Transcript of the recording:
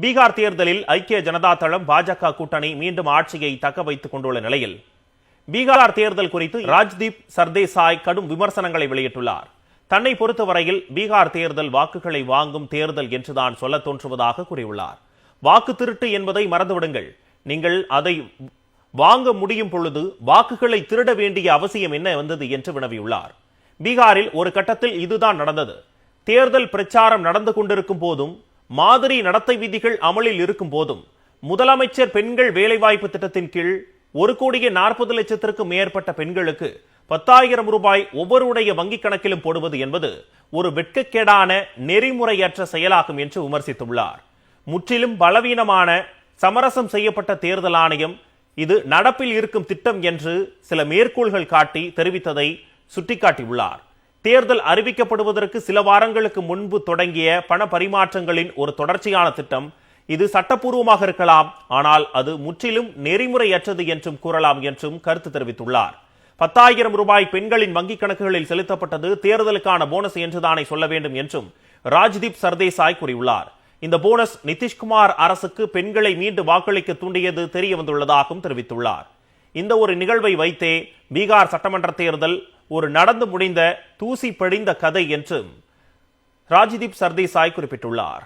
பீகார் தேர்தலில் ஐக்கிய ஜனதா தளம் பாஜக கூட்டணி மீண்டும் ஆட்சியை தக்க வைத்துக் கொண்டுள்ள நிலையில் பீகார் தேர்தல் குறித்து ராஜ்தீப் சர்தேசாய் கடும் விமர்சனங்களை வெளியிட்டுள்ளார். தன்னை பொறுத்தவரையில் பீகார் தேர்தல் வாக்குகளை வாங்கும் தேர்தல் என்றுதான் சொல்ல தோன்றுவதாக கூறியுள்ளார். வாக்கு திருட்டு என்பதை மறந்துவிடுங்கள். நீங்கள் அதை வாங்க முடியும் பொழுது வாக்குகளை திருட வேண்டிய அவசியம் என்ன வந்தது என்று வினவியுள்ளார். பீகாரில் ஒரு கட்டத்தில் இதுதான் நடந்தது. தேர்தல் பிரச்சாரம் நடந்து கொண்டிருக்கும் போதும் மாதிரி நடத்தை விதிகள் அமலில் இருக்கும் போதும் முதலமைச்சர் பெண்கள் வேலைவாய்ப்பு திட்டத்தின் கீழ் 1,40,00,000 மேற்பட்ட பெண்களுக்கு 10,000 ரூபாய் ஒவ்வொருடைய வங்கிக் கணக்கிலும் போடுவது என்பது ஒரு வெட்கக்கேடான நெறிமுறையற்ற செயலாகும் என்று விமர்சித்துள்ளார். முற்றிலும் பலவீனமான சமரசம் செய்யப்பட்ட தேர்தல் ஆணையம் இது நடப்பில் இருக்கும் திட்டம் என்று சில மேற்கோள்கள் காட்டி தெரிவித்ததை சுட்டிக்காட்டியுள்ளார். தேர்தல் அறிவிக்கப்படுவதற்கு சில வாரங்களுக்கு முன்பு தொடங்கிய பண பரிமாற்றங்களின் ஒரு தொடர்ச்சியான திட்டம். இது சட்டப்பூர்வமாக இருக்கலாம், ஆனால் அது முற்றிலும் நெறிமுறையற்றது என்றும் கூறலாம் என்றும் கருத்து தெரிவித்துள்ளார். 10,000 ரூபாய் பெண்களின் வங்கிக் கணக்குகளில் செலுத்தப்பட்டது தேர்தலுக்கான போனஸ் என்றுதானே சொல்ல வேண்டும் என்றும் ராஜ்தீப் சர்தேசாய் கூறியுள்ளார். இந்த போனஸ் நிதிஷ்குமார் அரசுக்கு பெண்களை மீண்டும் வாக்களிக்க தூண்டியது தெரிய வந்துள்ளதாகவும் தெரிவித்துள்ளார். இந்த ஒரு நிகழ்வை வைத்தே பீகார் சட்டமன்ற தேர்தல் ஒரு நடந்து முடிந்த தூசி படிந்த கதை என்றும் ராஜ்தீப் சர்தேசாய் குறிப்பிட்டுள்ளார்.